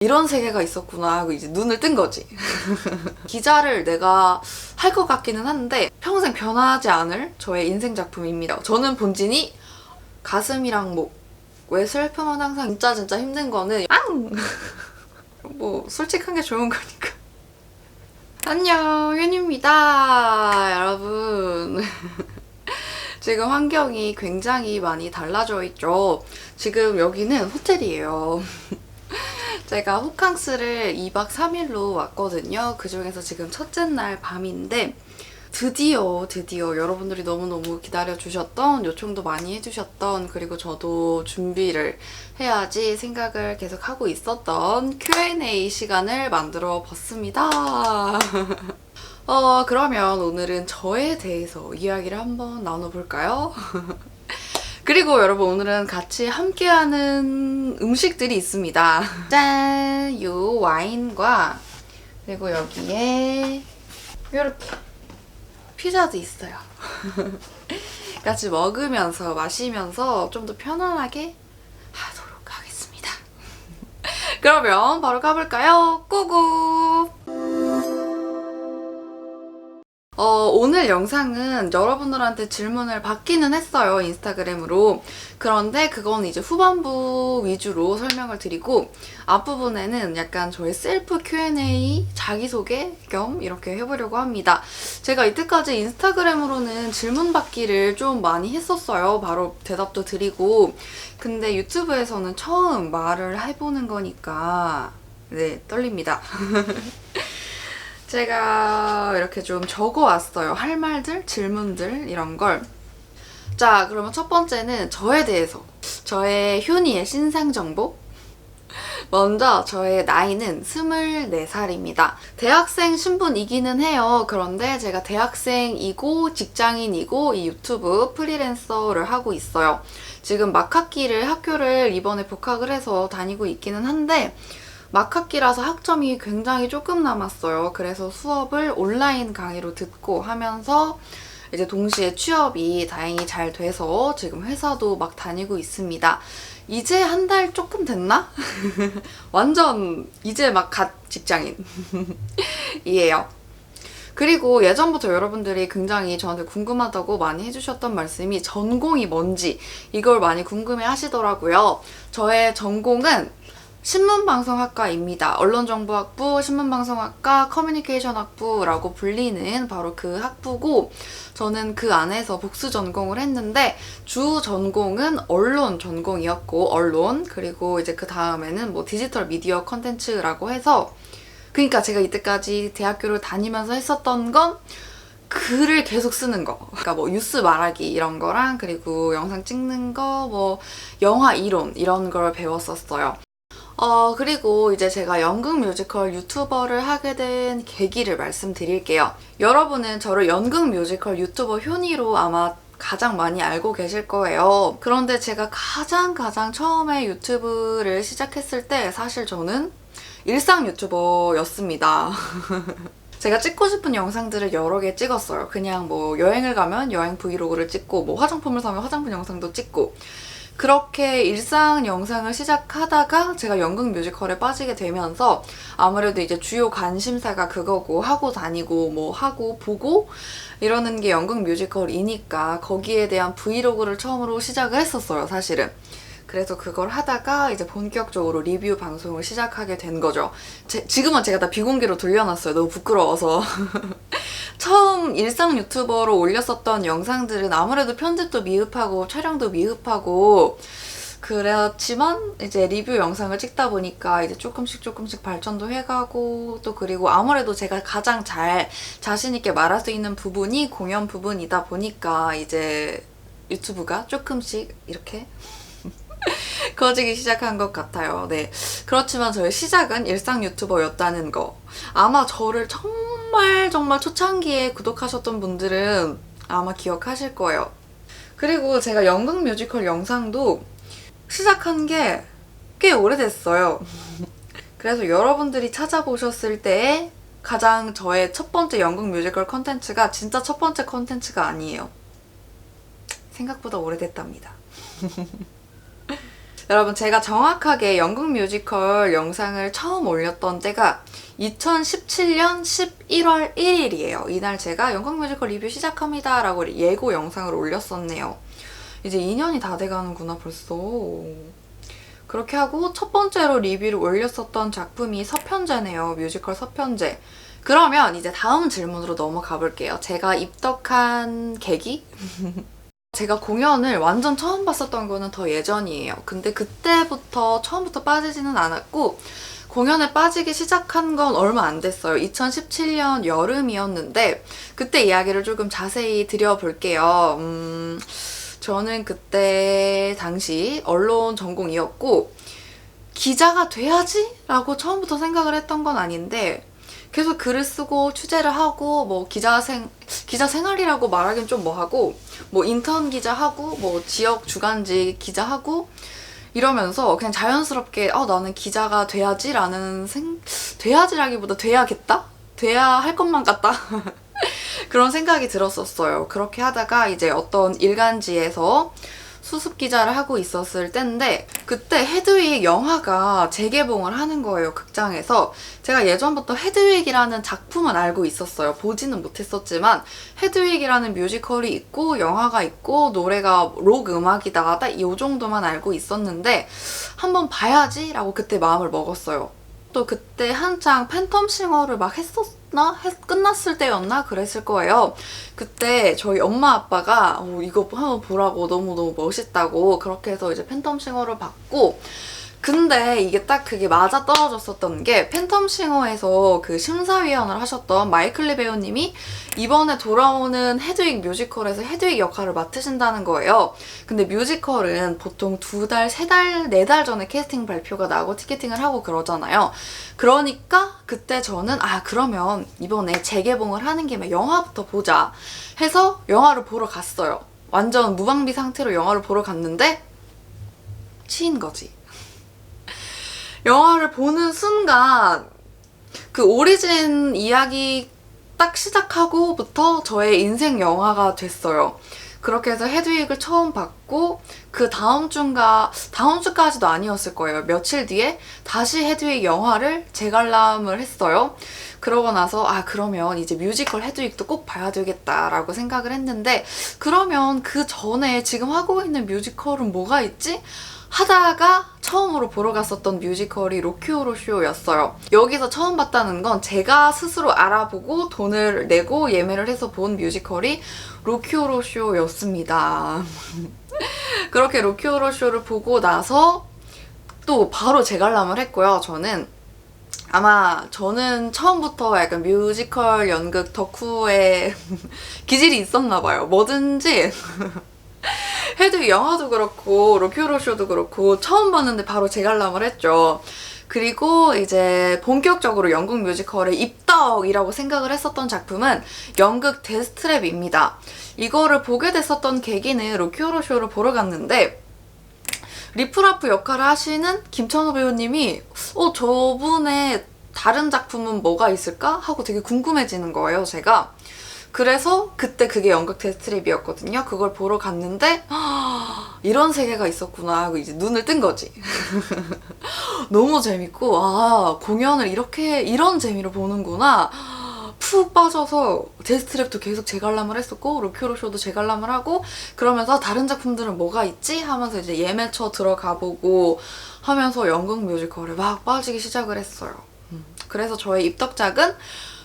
이런 세계가 있었구나 하고 이제 눈을 뜬 거지. 기자를 내가 할 것 같기는 한데 평생 변하지 않을 저의 인생 작품입니다. 저는 본진이 가슴이랑 목, 왜 슬픔은 항상 진짜 힘든 거는 뭐 솔직한 게 좋은 거니까. 안녕, 윤입니다. 여러분. 지금 환경이 굉장히 많이 달라져 있죠. 지금 여기는 호텔이에요. 제가 호캉스를 2박 3일로 왔거든요. 그중에서 지금 첫째 날 밤인데 드디어 여러분들이 너무너무 기다려주셨던, 요청도 많이 해주셨던, 그리고 저도 준비를 해야지 생각을 계속 하고 있었던 Q&A 시간을 만들어 봤습니다. 그러면 오늘은 저에 대해서 이야기를 한번 나눠볼까요? 그리고 여러분, 오늘은 같이 함께하는 음식들이 있습니다. 짠! 요 와인과, 그리고 여기에 이렇게 피자도 있어요. 같이 먹으면서 마시면서 좀 더 편안하게 하도록 하겠습니다. 그러면 바로 가볼까요? 고고! 오늘 영상은 여러분들한테 질문을 받기는 했어요, 인스타그램으로. 그런데 그건 이제 후반부 위주로 설명을 드리고, 앞부분에는 약간 저의 셀프 Q&A 자기소개 겸 이렇게 해보려고 합니다. 제가 이때까지 인스타그램으로는 질문 받기를 좀 많이 했었어요. 바로 대답도 드리고. 근데 유튜브에서는 처음 말을 해보는 거니까 네, 떨립니다. 제가 이렇게 좀 적어왔어요. 할 말들, 질문들 이런 걸. 자, 그러면 첫 번째는 저에 대해서. 저의 효니의 신상 정보. 먼저 저의 나이는 24살입니다. 대학생 신분이기는 해요. 그런데 제가 대학생이고 직장인이고 이 유튜브 프리랜서를 하고 있어요. 지금 막학기를 학교를 이번에 복학을 해서 다니고 있기는 한데 막학기라서 학점이 굉장히 조금 남았어요. 그래서 수업을 온라인 강의로 듣고 하면서 이제 동시에 취업이 다행히 잘 돼서 지금 회사도 막 다니고 있습니다. 이제 한 달 조금 됐나? 완전 이제 막 갓 직장인이에요. 그리고 예전부터 여러분들이 굉장히 저한테 궁금하다고 많이 해주셨던 말씀이 전공이 뭔지 이걸 많이 궁금해 하시더라고요. 저의 전공은 신문방송학과입니다. 언론정보학부, 신문방송학과, 커뮤니케이션학부라고 불리는 바로 그 학부고, 저는 그 안에서 복수 전공을 했는데 주 전공은 언론 전공이었고, 언론, 그리고 이제 그 다음에는 뭐 디지털 미디어 컨텐츠라고 해서, 그러니까 제가 이때까지 대학교를 다니면서 했었던 건 글을 계속 쓰는 거. 그러니까 뭐 뉴스 말하기 이런 거랑, 그리고 영상 찍는 거, 뭐 영화 이론 이런 걸 배웠었어요. 그리고 이제 제가 연극 뮤지컬 유튜버를 하게 된 계기를 말씀드릴게요. 여러분은 저를 연극 뮤지컬 유튜버 효니로 아마 가장 많이 알고 계실 거예요. 그런데 제가 가장 처음에 유튜브를 시작했을 때 사실 저는 일상 유튜버였습니다. 제가 찍고 싶은 영상들을 여러 개 찍었어요. 그냥 뭐 여행을 가면 여행 브이로그를 찍고, 뭐 화장품을 사면 화장품 영상도 찍고, 그렇게 일상 영상을 시작하다가 제가 연극 뮤지컬에 빠지게 되면서 아무래도 이제 주요 관심사가 그거고, 하고 다니고 뭐 하고 보고 이러는 게 연극 뮤지컬이니까 거기에 대한 브이로그를 처음으로 시작을 했었어요, 사실은. 그래서 그걸 하다가 이제 본격적으로 리뷰 방송을 시작하게 된 거죠. 지금은 제가 다 비공개로 돌려놨어요. 너무 부끄러워서. 처음 일상 유튜버로 올렸었던 영상들은 아무래도 편집도 미흡하고 촬영도 미흡하고 그렇지만 이제 리뷰 영상을 찍다 보니까 이제 조금씩 발전도 해가고, 또 그리고 아무래도 제가 가장 자신 있게 말할 수 있는 부분이 공연 부분이다 보니까 이제 유튜브가 조금씩 이렇게 커지기 시작한 것 같아요. 네. 그렇지만 저의 시작은 일상 유튜버였다는 거. 아마 저를 정말 초창기에 구독하셨던 분들은 아마 기억하실 거예요. 그리고 제가 연극 뮤지컬 영상도 시작한 게 꽤 오래됐어요. 그래서 여러분들이 찾아보셨을 때 가장 저의 첫 번째 연극 뮤지컬 컨텐츠가 진짜 첫 번째 컨텐츠가 아니에요. 생각보다 오래됐답니다. 여러분, 제가 정확하게 연극 뮤지컬 영상을 처음 올렸던 때가 2017년 11월 1일이에요. 이날 제가 연극 뮤지컬 리뷰 시작합니다 라고 예고 영상을 올렸었네요. 이제 2년이 다 돼가는구나 벌써. 그렇게 하고 첫 번째로 리뷰를 올렸었던 작품이 서편제네요. 뮤지컬 서편제. 그러면 이제 다음 질문으로 넘어가 볼게요. 제가 입덕한 계기? 제가 공연을 완전 처음 봤었던 거는 더 예전이에요. 근데 그때부터 처음부터 빠지지는 않았고 공연에 빠지기 시작한 건 얼마 안 됐어요. 2017년 여름이었는데 그때 이야기를 조금 자세히 드려볼게요. 저는 그때 당시 언론 전공이었고 기자가 돼야지? 라고 처음부터 생각을 했던 건 아닌데 계속 글을 쓰고 취재를 하고 뭐 기자 생활이라고 말하긴 좀 뭐하고 뭐 인턴 기자하고 뭐 지역 주간지 기자하고 이러면서 그냥 자연스럽게 나는 기자가 돼야지라는 돼야지라기보다 돼야겠다? 돼야 할 것만 같다? 그런 생각이 들었었어요. 그렇게 하다가 이제 어떤 일간지에서 수습 기자를 하고 있었을 때인데 그때 헤드윅 영화가 재개봉을 하는 거예요, 극장에서. 제가 예전부터 헤드윅이라는 작품은 알고 있었어요. 보지는 못했었지만 헤드윅이라는 뮤지컬이 있고 영화가 있고 노래가 록 음악이다, 딱 이 정도만 알고 있었는데 한번 봐야지 라고 그때 마음을 먹었어요. 또 그때 한창 팬텀싱어를 막 끝났을 때였나? 그랬을 거예요. 그때 저희 엄마 아빠가 이거 한번 보라고 너무너무 멋있다고 그렇게 해서 이제 팬텀싱어를 봤고 근데 이게 딱 그게 맞아 떨어졌었던 게 팬텀싱어에서 그 심사위원을 하셨던 마이클리 배우님이 이번에 돌아오는 헤드윅 뮤지컬에서 헤드윅 역할을 맡으신다는 거예요. 근데 뮤지컬은 보통 2달, 3달, 4달 전에 캐스팅 발표가 나고 티켓팅을 하고 그러잖아요. 그러니까 그때 저는 그러면 이번에 재개봉을 하는 김에 영화부터 보자 해서 영화를 보러 갔어요. 완전 무방비 상태로 영화를 보러 갔는데 치인 거지. 영화를 보는 순간 그 오리진 이야기 딱 시작하고부터 저의 인생 영화가 됐어요. 그렇게 해서 헤드윅을 처음 봤고 그 다음 주까지도 아니었을 거예요. 며칠 뒤에 다시 헤드윅 영화를 재관람을 했어요. 그러고 나서 그러면 이제 뮤지컬 헤드윅도 꼭 봐야 되겠다라고 생각을 했는데 그러면 그 전에 지금 하고 있는 뮤지컬은 뭐가 있지? 하다가 처음으로 보러 갔었던 뮤지컬이 로키 호러 쇼였어요. 여기서 처음 봤다는 건 제가 스스로 알아보고 돈을 내고 예매를 해서 본 뮤지컬이 로키 호러 쇼였습니다. 그렇게 로키 호러 쇼를 보고 나서 또 바로 재관람을 했고요. 저는 처음부터 약간 뮤지컬 연극 덕후의 기질이 있었나 봐요. 뭐든지 헤드윅 영화도 그렇고 로키 호러 쇼도 그렇고 처음 봤는데 바로 재관람을 했죠. 그리고 이제 본격적으로 연극 뮤지컬의 입덕이라고 생각을 했었던 작품은 연극 데스트랩입니다. 이거를 보게 됐었던 계기는 로키 호러 쇼를 보러 갔는데 리프라프 역할을 하시는 김천호 배우님이 저분의 다른 작품은 뭐가 있을까? 하고 되게 궁금해지는 거예요, 제가. 그래서 그때 그게 연극 데스트랩이었거든요. 그걸 보러 갔는데 이런 세계가 있었구나 하고 이제 눈을 뜬 거지. 너무 재밌고 공연을 이런 재미로 보는구나. 푹 빠져서 데스트랩도 계속 재관람을 했었고 로키 호러 쇼도 재관람을 하고 그러면서 다른 작품들은 뭐가 있지? 하면서 이제 예매처 들어가보고 하면서 연극 뮤지컬에 막 빠지기 시작을 했어요. 그래서 저의 입덕작은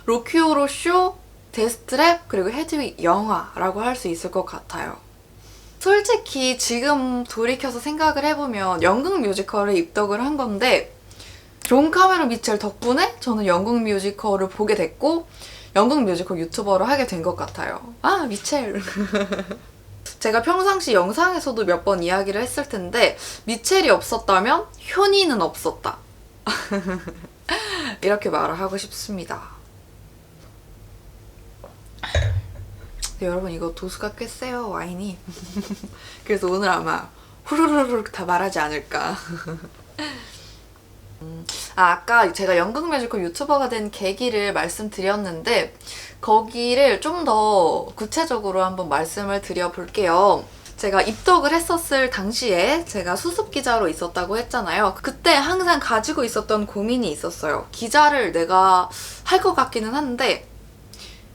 로키 호러 쇼, 데스트랩, 그리고 헤드윅 영화라고 할 수 있을 것 같아요. 솔직히 지금 돌이켜서 생각을 해보면 연극 뮤지컬에 입덕을 한 건데 존 카메론 미첼 덕분에 저는 연극 뮤지컬을 보게 됐고 연극 뮤지컬 유튜버를 하게 된 것 같아요. 미첼. 제가 평상시 영상에서도 몇 번 이야기를 했을 텐데 미첼이 없었다면 효니는 없었다. 이렇게 말을 하고 싶습니다. 네, 여러분 이거 도수가 꽤 세요, 와인이. 그래서 오늘 아마 후루루루 다 말하지 않을까. 아까 제가 연극 뮤지컬 유튜버가 된 계기를 말씀드렸는데 거기를 좀 더 구체적으로 한번 말씀을 드려볼게요. 제가 입덕을 했었을 당시에 제가 수습 기자로 있었다고 했잖아요. 그때 항상 가지고 있었던 고민이 있었어요. 기자를 내가 할 것 같기는 한데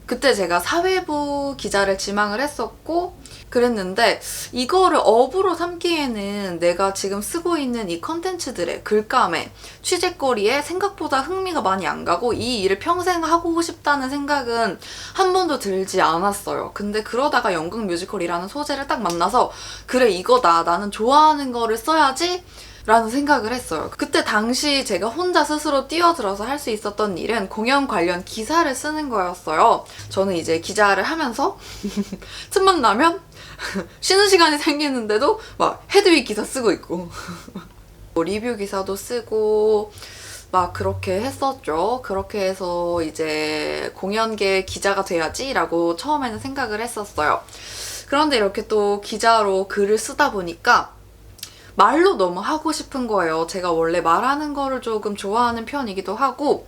그때 제가 사회부 기자를 지망을 했었고 그랬는데 이거를 업으로 삼기에는 내가 지금 쓰고 있는 이 컨텐츠들의 글감에 취재거리에 생각보다 흥미가 많이 안 가고 이 일을 평생 하고 싶다는 생각은 한 번도 들지 않았어요. 근데 그러다가 연극 뮤지컬이라는 소재를 딱 만나서 그래 이거다 나는 좋아하는 거를 써야지 라는 생각을 했어요. 그때 당시 제가 혼자 스스로 뛰어들어서 할 수 있었던 일은 공연 관련 기사를 쓰는 거였어요. 저는 이제 기자를 하면서 틈만 나면 쉬는 시간이 생기는데도 막 헤드윅 기사 쓰고 있고 리뷰 기사도 쓰고 막 그렇게 했었죠. 그렇게 해서 이제 공연계 기자가 돼야지 라고 처음에는 생각을 했었어요. 그런데 이렇게 또 기자로 글을 쓰다 보니까 말로 너무 하고 싶은 거예요. 제가 원래 말하는 거를 조금 좋아하는 편이기도 하고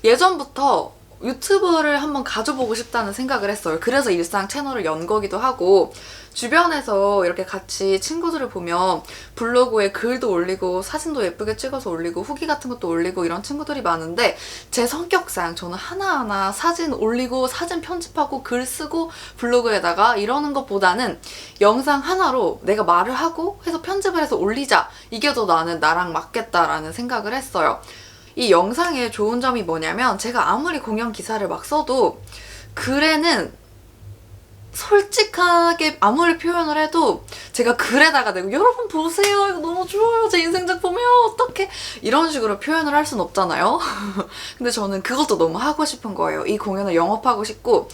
예전부터 유튜브를 한번 가져보고 싶다는 생각을 했어요. 그래서 일상 채널을 연 거기도 하고 주변에서 이렇게 같이 친구들을 보면 블로그에 글도 올리고 사진도 예쁘게 찍어서 올리고 후기 같은 것도 올리고 이런 친구들이 많은데 제 성격상 저는 하나하나 사진 올리고 사진 편집하고 글 쓰고 블로그에다가 이러는 것보다는 영상 하나로 내가 말을 하고 해서 편집을 해서 올리자 이게 더 나랑 맞겠다라는 생각을 했어요. 이 영상의 좋은 점이 뭐냐면 제가 아무리 공연 기사를 막 써도 글에는 솔직하게 아무리 표현을 해도 제가 글에다가 내고 여러분 보세요 이거 너무 좋아요 제 인생 작품이요 어떡해 이런 식으로 표현을 할 순 없잖아요. 근데 저는 그것도 너무 하고 싶은 거예요. 이 공연을 영업하고 싶고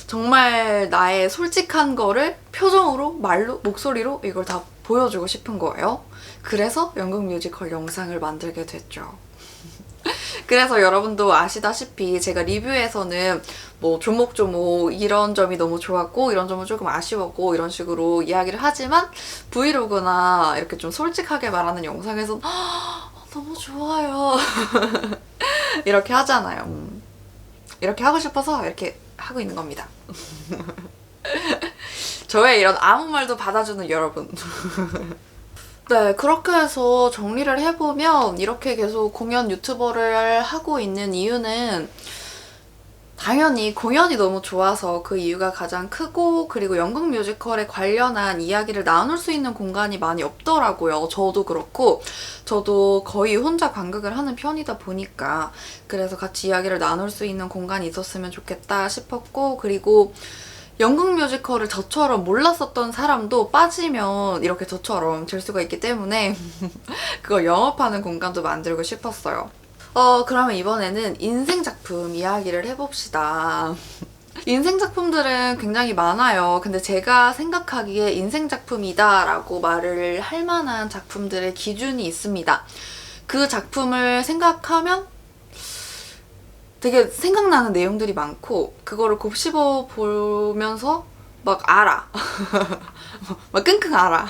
정말 나의 솔직한 거를 표정으로 말로 목소리로 이걸 다 보여주고 싶은 거예요. 그래서 연극 뮤지컬 영상을 만들게 됐죠. 그래서 여러분도 아시다시피 제가 리뷰에서는 뭐 조목조목 이런 점이 너무 좋았고 이런 점은 조금 아쉬웠고 이런 식으로 이야기를 하지만 브이로그나 이렇게 좀 솔직하게 말하는 영상에서 너무 좋아요 이렇게 하잖아요. 이렇게 하고 싶어서 이렇게 하고 있는 겁니다. 저의 이런 아무 말도 받아주는 여러분. 네, 그렇게 해서 정리를 해보면 이렇게 계속 공연 유튜버를 하고 있는 이유는 당연히 공연이 너무 좋아서 그 이유가 가장 크고 그리고 연극 뮤지컬에 관련한 이야기를 나눌 수 있는 공간이 많이 없더라고요. 저도 그렇고 저도 거의 혼자 관극을 하는 편이다 보니까 그래서 같이 이야기를 나눌 수 있는 공간이 있었으면 좋겠다 싶었고 그리고 연극 뮤지컬을 저처럼 몰랐었던 사람도 빠지면 이렇게 저처럼 될 수가 있기 때문에 그걸 영업하는 공간도 만들고 싶었어요. 그러면 이번에는 인생 작품 이야기를 해봅시다. 인생 작품들은 굉장히 많아요. 근데 제가 생각하기에 인생 작품이다 라고 말을 할 만한 작품들의 기준이 있습니다. 그 작품을 생각하면 되게 생각나는 내용들이 많고 그거를 곱씹어 보면서 막 알아. 막 끙끙 알아.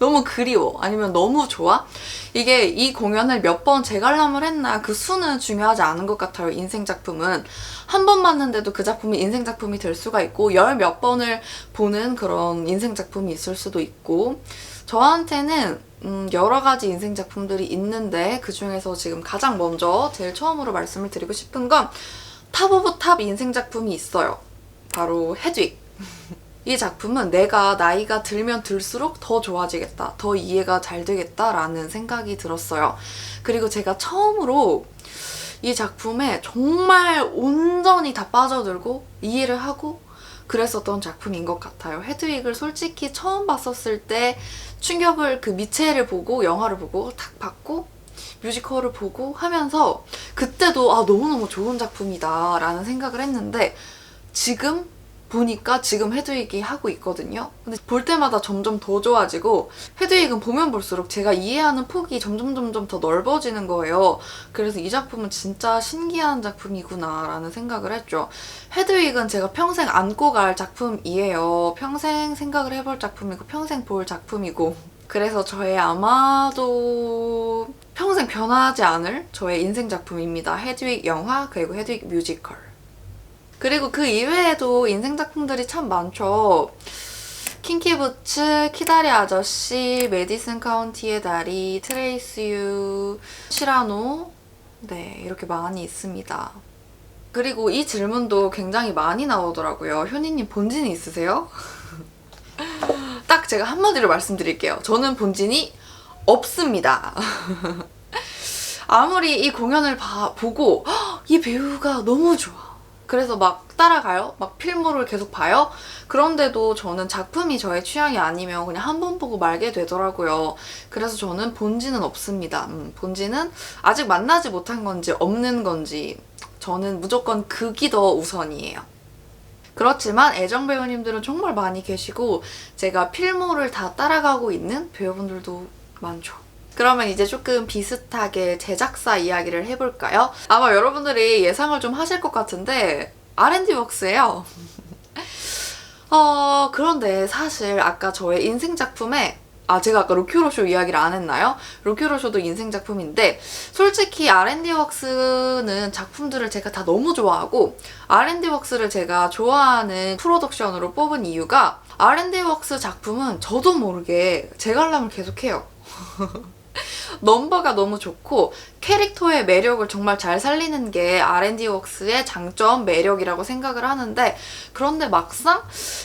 너무 그리워. 아니면 너무 좋아. 이게 이 공연을 몇 번 재관람을 했나 그 수는 중요하지 않은 것 같아요. 인생 작품은. 한 번 봤는데도 그 작품이 인생 작품이 될 수가 있고 열 몇 번을 보는 그런 인생 작품이 있을 수도 있고 저한테는 여러 가지 인생 작품들이 있는데 그 중에서 지금 가장 먼저 제일 처음으로 말씀을 드리고 싶은 건 탑 오브 탑 인생 작품이 있어요. 바로 헤드윅. 이 작품은 내가 나이가 들면 들수록 더 좋아지겠다, 더 이해가 잘 되겠다라는 생각이 들었어요. 그리고 제가 처음으로 이 작품에 정말 온전히 다 빠져들고 이해를 하고 그랬었던 작품인 것 같아요. 헤드윅을 솔직히 처음 봤었을 때 충격을 그 미체를 보고 영화를 보고 딱 받고 뮤지컬을 보고 하면서 그때도 너무너무 좋은 작품이다 라는 생각을 했는데 지금 보니까 지금 헤드윅이 하고 있거든요. 근데 볼 때마다 점점 더 좋아지고 헤드윅은 보면 볼수록 제가 이해하는 폭이 점점 더 넓어지는 거예요. 그래서 이 작품은 진짜 신기한 작품이구나 라는 생각을 했죠. 헤드윅은 제가 평생 안고 갈 작품이에요. 평생 생각을 해볼 작품이고 평생 볼 작품이고 그래서 저의 아마도 평생 변하지 않을 저의 인생 작품입니다. 헤드윅 영화 그리고 헤드윅 뮤지컬. 그리고 그 이외에도 인생 작품들이 참 많죠. 킹키부츠, 키다리 아저씨, 메디슨 카운티의 다리, 트레이스유, 시라노, 네, 이렇게 많이 있습니다. 그리고 이 질문도 굉장히 많이 나오더라고요. 효니님 본진이 있으세요? 딱 제가 한마디로 말씀드릴게요. 저는 본진이 없습니다. 아무리 이 공연을 보고 이 배우가 너무 좋아. 그래서 막 따라가요. 막 필모를 계속 봐요. 그런데도 저는 작품이 저의 취향이 아니면 그냥 한 번 보고 말게 되더라고요. 그래서 저는 본진은 없습니다. 본진은 아직 만나지 못한 건지 없는 건지 저는 무조건 극이 더 우선이에요. 그렇지만 애정 배우님들은 정말 많이 계시고 제가 필모를 다 따라가고 있는 배우분들도 많죠. 그러면 이제 조금 비슷하게 제작사 이야기를 해볼까요? 아마 여러분들이 예상을 좀 하실 것 같은데 R&D웍스예요. 그런데 사실 아까 저의 인생 작품에 제가 아까 로큐로쇼 이야기를 안 했나요? 로큐로쇼도 인생 작품인데 솔직히 R&D웍스는 작품들을 제가 다 너무 좋아하고 R&D웍스를 제가 좋아하는 프로덕션으로 뽑은 이유가 R&D웍스 작품은 저도 모르게 제 관람을 계속해요. 넘버가 너무 좋고 캐릭터의 매력을 정말 잘 살리는 게 R&D웍스의 장점, 매력이라고 생각을 하는데 그런데 막상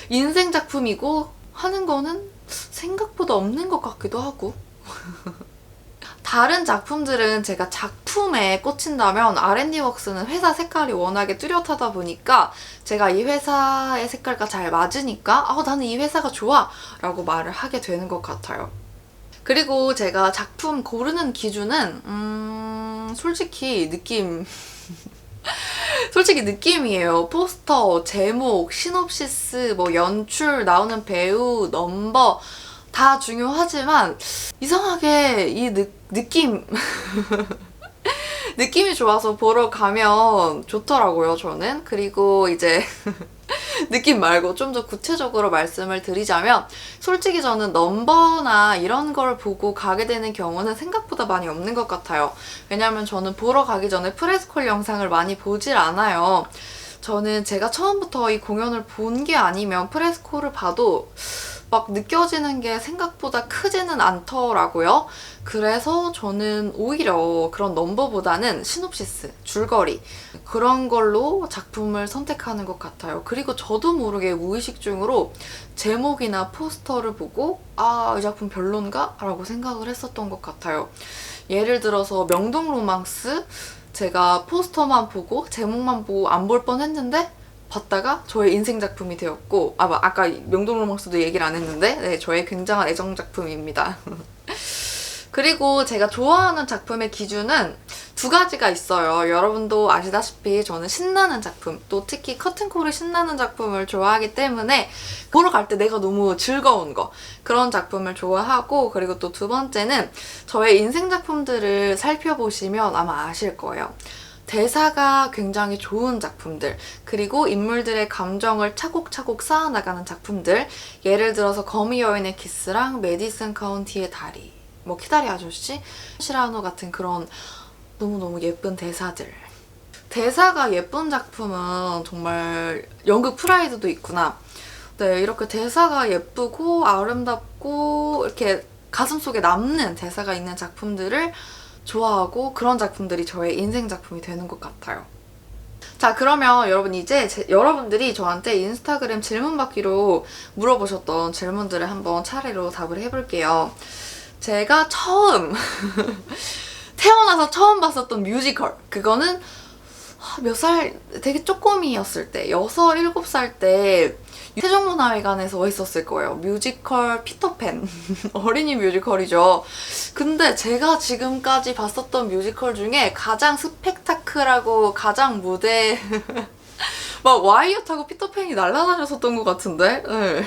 인생 작품이고 하는 거는 생각보다 없는 것 같기도 하고 다른 작품들은 제가 작품에 꽂힌다면 R&D웍스는 회사 색깔이 워낙에 뚜렷하다 보니까 제가 이 회사의 색깔과 잘 맞으니까 나는 이 회사가 좋아 라고 말을 하게 되는 것 같아요. 그리고 제가 작품 고르는 기준은 솔직히 느낌이에요. 포스터, 제목, 시놉시스, 뭐 연출, 나오는 배우, 넘버 다 중요하지만 이상하게 이 느낌 느낌이 좋아서 보러 가면 좋더라고요, 저는. 그리고 이제 느낌 말고 좀 더 구체적으로 말씀을 드리자면 솔직히 저는 넘버나 이런 걸 보고 가게 되는 경우는 생각보다 많이 없는 것 같아요. 왜냐면 저는 보러 가기 전에 프레스콜 영상을 많이 보질 않아요. 저는 제가 처음부터 이 공연을 본 게 아니면 프레스콜을 봐도 막 느껴지는 게 생각보다 크지는 않더라고요. 그래서 저는 오히려 그런 넘버보다는 시놉시스, 줄거리 그런 걸로 작품을 선택하는 것 같아요. 그리고 저도 모르게 무의식 중으로 제목이나 포스터를 보고 이 작품 별론가? 라고 생각을 했었던 것 같아요. 예를 들어서 명동 로망스 제가 포스터만 보고 제목만 보고 안 볼 뻔했는데 봤다가 저의 인생 작품이 되었고 아까 명동 로망스도 얘기를 안 했는데 네, 저의 굉장한 애정 작품입니다. 그리고 제가 좋아하는 작품의 기준은 두 가지가 있어요. 여러분도 아시다시피 저는 신나는 작품, 또 특히 커튼콜이 신나는 작품을 좋아하기 때문에 보러 갈 때 내가 너무 즐거운 거 그런 작품을 좋아하고 그리고 또 두 번째는 저의 인생 작품들을 살펴보시면 아마 아실 거예요. 대사가 굉장히 좋은 작품들 그리고 인물들의 감정을 차곡차곡 쌓아나가는 작품들 예를 들어서 거미 여인의 키스랑 메디슨 카운티의 다리 뭐 키다리 아저씨, 시라노 같은 그런 너무너무 예쁜 대사들 대사가 예쁜 작품은 정말 연극 프라이드도 있구나. 네, 이렇게 대사가 예쁘고 아름답고 이렇게 가슴속에 남는 대사가 있는 작품들을 좋아하고 그런 작품들이 저의 인생 작품이 되는 것 같아요. 자, 그러면 여러분 이제 여러분들이 저한테 인스타그램 질문 받기로 물어보셨던 질문들을 한번 차례로 답을 해볼게요. 제가 태어나서 처음 봤었던 뮤지컬 그거는 몇 살 되게 쪼꼬미였을 때 6, 7살 때 세종문화회관에서 했었을 거예요. 뮤지컬 피터팬 어린이 뮤지컬이죠. 근데 제가 지금까지 봤었던 뮤지컬 중에 가장 스펙타클하고 가장 무대 막 와이어 타고 피터팬이 날아다녔었던 것 같은데 네.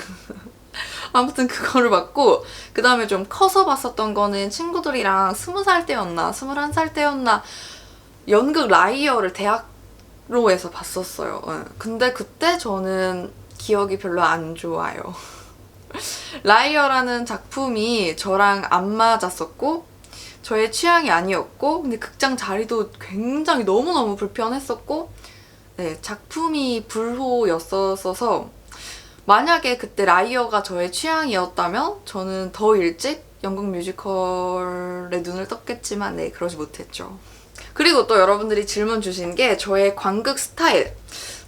아무튼 그거를 봤고 그 다음에 좀 커서 봤었던 거는 친구들이랑 20살 때였나 21살 때였나 연극 라이어를 대학로에서 봤었어요. 근데 그때 저는 기억이 별로 안 좋아요. 라이어라는 작품이 저랑 안 맞았었고 저의 취향이 아니었고 근데 극장 자리도 굉장히 너무너무 불편했었고 네, 작품이 불호였어서 만약에 그때 라이어가 저의 취향이었다면 저는 더 일찍 연극 뮤지컬에 눈을 떴겠지만 네, 그러지 못했죠. 그리고 또 여러분들이 질문 주신 게 저의 관극 스타일.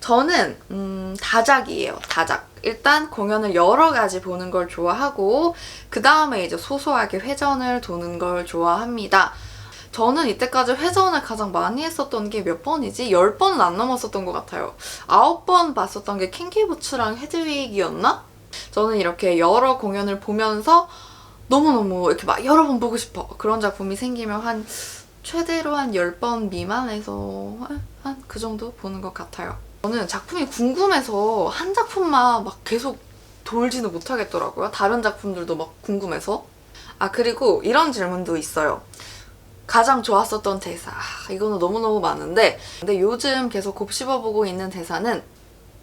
저는 다작이에요. 다작. 일단 공연을 여러 가지 보는 걸 좋아하고 그 다음에 이제 소소하게 회전을 도는 걸 좋아합니다. 저는 이때까지 회전을 가장 많이 했었던 게 몇 번이지? 10번은 안 넘었었던 것 같아요. 9번 봤었던 게 킹키부츠랑 헤드윅이었나? 저는 이렇게 여러 공연을 보면서 너무너무 이렇게 막 여러 번 보고 싶어. 그런 작품이 생기면 최대로 한 10번 미만에서 한 그 정도 보는 것 같아요. 저는 작품이 궁금해서 한 작품만 막 계속 돌지는 못하겠더라고요. 다른 작품들도 막 궁금해서. 아, 그리고 이런 질문도 있어요. 가장 좋았었던 대사. 이거는 너무너무 많은데 근데 요즘 계속 곱씹어보고 있는 대사는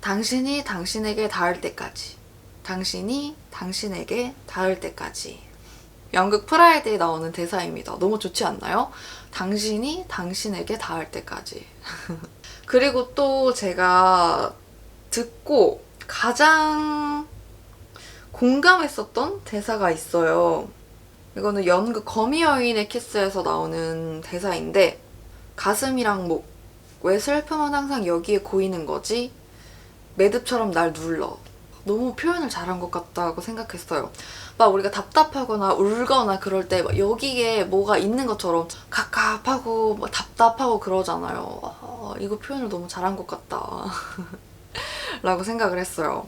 당신이 당신에게 닿을 때까지. 당신이 당신에게 닿을 때까지. 연극 프라이드에 나오는 대사입니다. 너무 좋지 않나요? 당신이 당신에게 닿을 때까지. 그리고 또 제가 듣고 가장 공감했었던 대사가 있어요. 이거는 연극 거미 여인의 키스에서 나오는 대사인데 가슴이랑 목, 왜 슬픔은 항상 여기에 고이는 거지? 매듭처럼 날 눌러. 너무 표현을 잘한 것 같다고 생각했어요. 막 우리가 답답하거나 울거나 그럴 때 막 여기에 뭐가 있는 것처럼 갑갑하고 막 답답하고 그러잖아요. 이거 표현을 너무 잘한 것 같다 라고 생각을 했어요.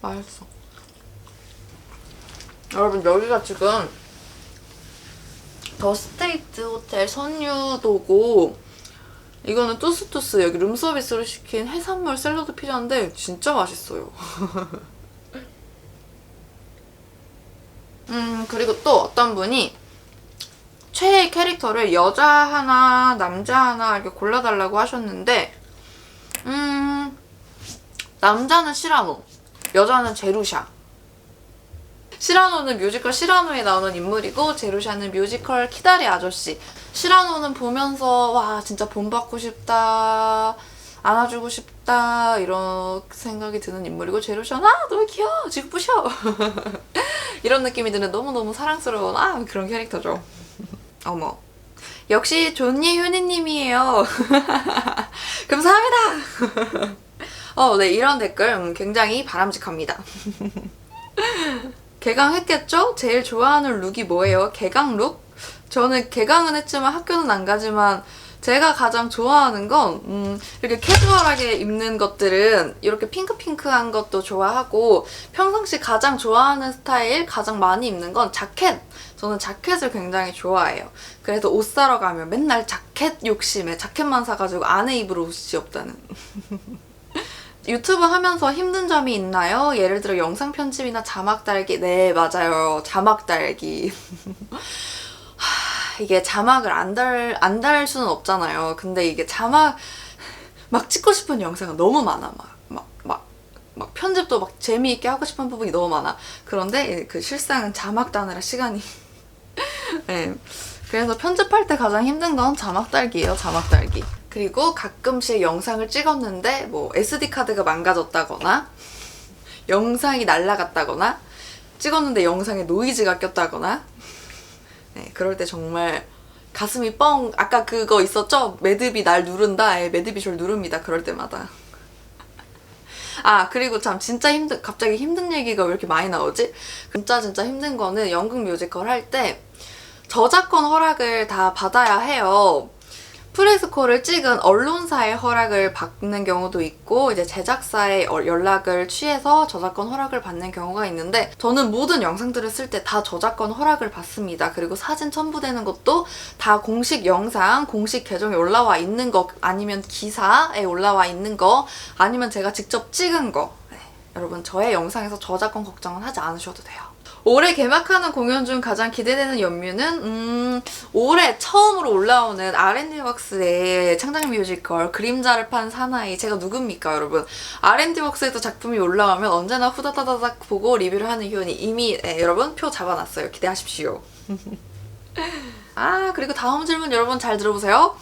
맛있어. 여러분, 여기가 지금 더 스테이트 호텔 선유도고 이거는 뚜스뚜스 여기 룸서비스로 시킨 해산물 샐러드 피자인데 진짜 맛있어요. 그리고 또 어떤 분이 최애 캐릭터를 여자 하나 남자 하나 이렇게 골라달라고 하셨는데 남자는 시라노, 여자는 제루샤. 시라노는 뮤지컬 시라노에 나오는 인물이고 제루샤는 뮤지컬 키다리 아저씨. 시라노는 보면서 와 진짜 본받고 싶다, 안아주고 싶다 이런 생각이 드는 인물이고 제루샤는 너무 귀여워, 지금 부셔 이런 느낌이 드는 너무너무 사랑스러운 그런 캐릭터죠. 어머, 역시 존니 효니님이에요. 감사합니다. 네, 이런 댓글 굉장히 바람직합니다. 개강했겠죠? 제일 좋아하는 룩이 뭐예요? 개강 룩? 저는 개강은 했지만 학교는 안 가지만 제가 가장 좋아하는 건 이렇게 캐주얼하게 입는 것들은 이렇게 핑크핑크한 것도 좋아하고 평상시 가장 좋아하는 스타일, 가장 많이 입는 건 자켓! 저는 자켓을 굉장히 좋아해요. 그래서 옷 사러 가면 맨날 자켓 욕심에 자켓만 사가지고 안에 입을 옷이 없다는. 유튜브 하면서 힘든 점이 있나요? 예를 들어 영상 편집이나 자막 달기. 네, 맞아요. 자막 달기. 이게 자막을 안 달 수는 없잖아요. 근데 이게 자막 막 찍고 싶은 영상은 너무 많아. 막 편집도 막 재미있게 하고 싶은 부분이 너무 많아. 그런데 그 실상은 자막 따느라 시간이. 네. 그래서 편집할 때 가장 힘든 건 자막 달기예요. 자막 달기. 그리고 가끔씩 영상을 찍었는데 뭐 SD카드가 망가졌다거나 영상이 날아갔다거나 찍었는데 영상에 노이즈가 꼈다거나 네, 그럴 때 정말 가슴이 뻥. 아까 그거 있었죠? 매듭이 날 누른다. 매듭이 절 누릅니다. 그럴 때마다. 그리고 참 진짜 갑자기 힘든 얘기가 왜 이렇게 많이 나오지? 진짜 힘든 거는 연극 뮤지컬 할 때 저작권 허락을 다 받아야 해요. 프레스코를 찍은 언론사의 허락을 받는 경우도 있고 이제 제작사의 연락을 취해서 저작권 허락을 받는 경우가 있는데 저는 모든 영상들을 쓸 때 다 저작권 허락을 받습니다. 그리고 사진 첨부되는 것도 다 공식 영상, 공식 계정에 올라와 있는 거 아니면 기사에 올라와 있는 거 아니면 제가 직접 찍은 거 여러분 저의 영상에서 저작권 걱정은 하지 않으셔도 돼요. 올해 개막하는 공연 중 가장 기대되는 연뮤는 올해 처음으로 올라오는 R&D웍스의 창작 뮤지컬 그림자를 판 사나이. 제가 누굽니까 여러분. R&D웍스에도 작품이 올라오면 언제나 후다다다닥 보고 리뷰를 하는 효연이. 이미 여러분 표 잡아놨어요. 기대하십시오. 그리고 다음 질문 여러분 잘 들어보세요.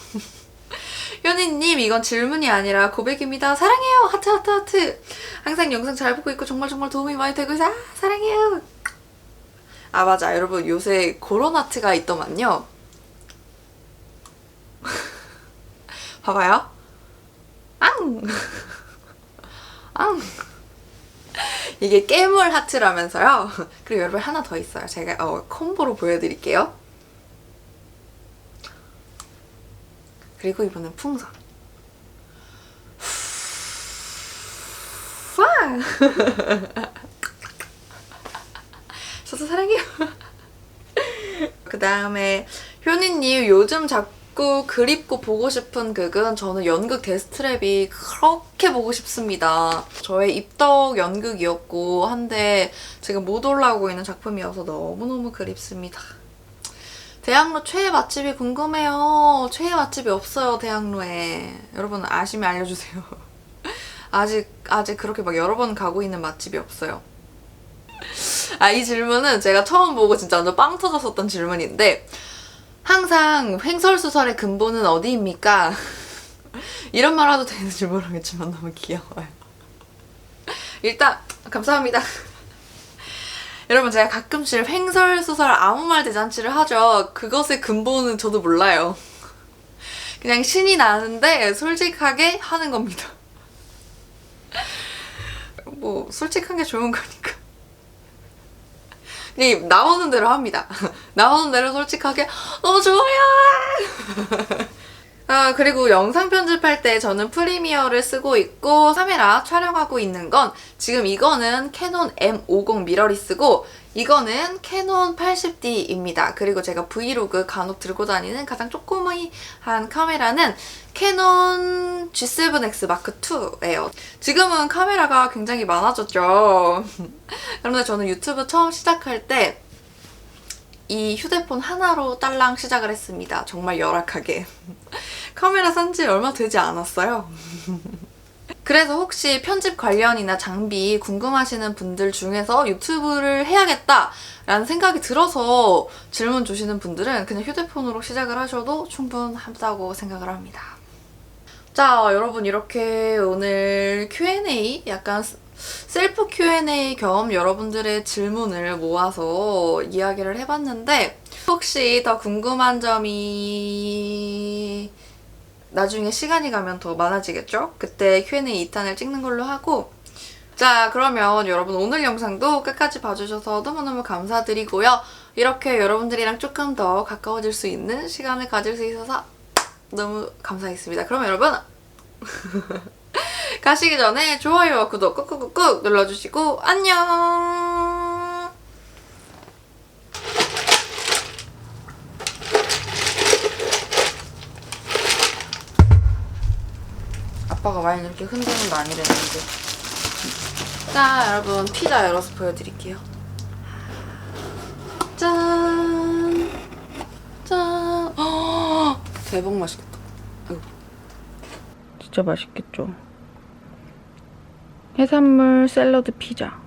효니님 이건 질문이 아니라 고백입니다. 사랑해요. 하트 하트 하트. 항상 영상 잘 보고 있고 정말 도움이 많이 되고 있어요. 사랑해요. 맞아 여러분 요새 그런 하트가 있더만요. 봐봐요. 이게 깨물 하트라면서요. 그리고 여러분 하나 더 있어요. 제가 콤보로 보여드릴게요. 그리고 이번엔 풍선. 저도 사랑해요. 그 다음에 효니님 요즘 자꾸 그립고 보고 싶은 극은 저는 연극 데스트랩이 그렇게 보고 싶습니다. 저의 입덕 연극이었고 한데 지금 못 올라오고 있는 작품이어서 너무너무 그립습니다. 대학로 최애 맛집이 궁금해요. 최애 맛집이 없어요 대학로에. 여러분 아시면 알려주세요. 아직 그렇게 막 여러 번 가고 있는 맛집이 없어요. 이 질문은 제가 처음 보고 진짜 완전 빵 터졌었던 질문인데 항상 횡설수설의 근본은 어디입니까? 이런 말 해도 되는지 모르겠지만 너무 귀여워요. 일단 감사합니다. 여러분 제가 가끔씩 횡설수설 아무 말 대잔치를 하죠. 그것의 근본은 저도 몰라요. 그냥 신이 나는데 솔직하게 하는 겁니다. 뭐 솔직한 게 좋은 거니까. 그냥 나오는 대로 합니다. 나오는 대로 솔직하게 너무 좋아요. 그리고 영상 편집할 때 저는 프리미어를 쓰고 있고 카메라 촬영하고 있는 건 지금 이거는 캐논 M50 미러리스고 이거는 캐논 80D입니다. 그리고 제가 브이로그 간혹 들고 다니는 가장 조그마한 카메라는 캐논 G7X 마크2예요. 지금은 카메라가 굉장히 많아졌죠. 그런데 저는 유튜브 처음 시작할 때 이 휴대폰 하나로 딸랑 시작을 했습니다. 정말 열악하게. 카메라 산 지 얼마 되지 않았어요. 그래서 혹시 편집 관련이나 장비 궁금하시는 분들 중에서 유튜브를 해야겠다라는 생각이 들어서 질문 주시는 분들은 그냥 휴대폰으로 시작을 하셔도 충분하다고 생각을 합니다. 자, 여러분 이렇게 오늘 Q&A 약간 셀프 Q&A 겸 여러분들의 질문을 모아서 이야기를 해봤는데 혹시 더 궁금한 점이 나중에 시간이 가면 더 많아지겠죠? 그때 Q&A 2탄을 찍는 걸로 하고 자 그러면 여러분 오늘 영상도 끝까지 봐주셔서 너무너무 감사드리고요. 이렇게 여러분들이랑 조금 더 가까워질 수 있는 시간을 가질 수 있어서 너무 감사했습니다. 그럼 여러분 가시기 전에 좋아요와 구독 꾹꾹꾹꾹 눌러주시고 안녕. 아빠가 와인 이렇게 흔드는 거 아니랬는데. 자 여러분 피자 열어서 보여드릴게요. 짠! 짠! 대박 맛있겠다. 진짜 맛있겠죠? 해산물 샐러드 피자.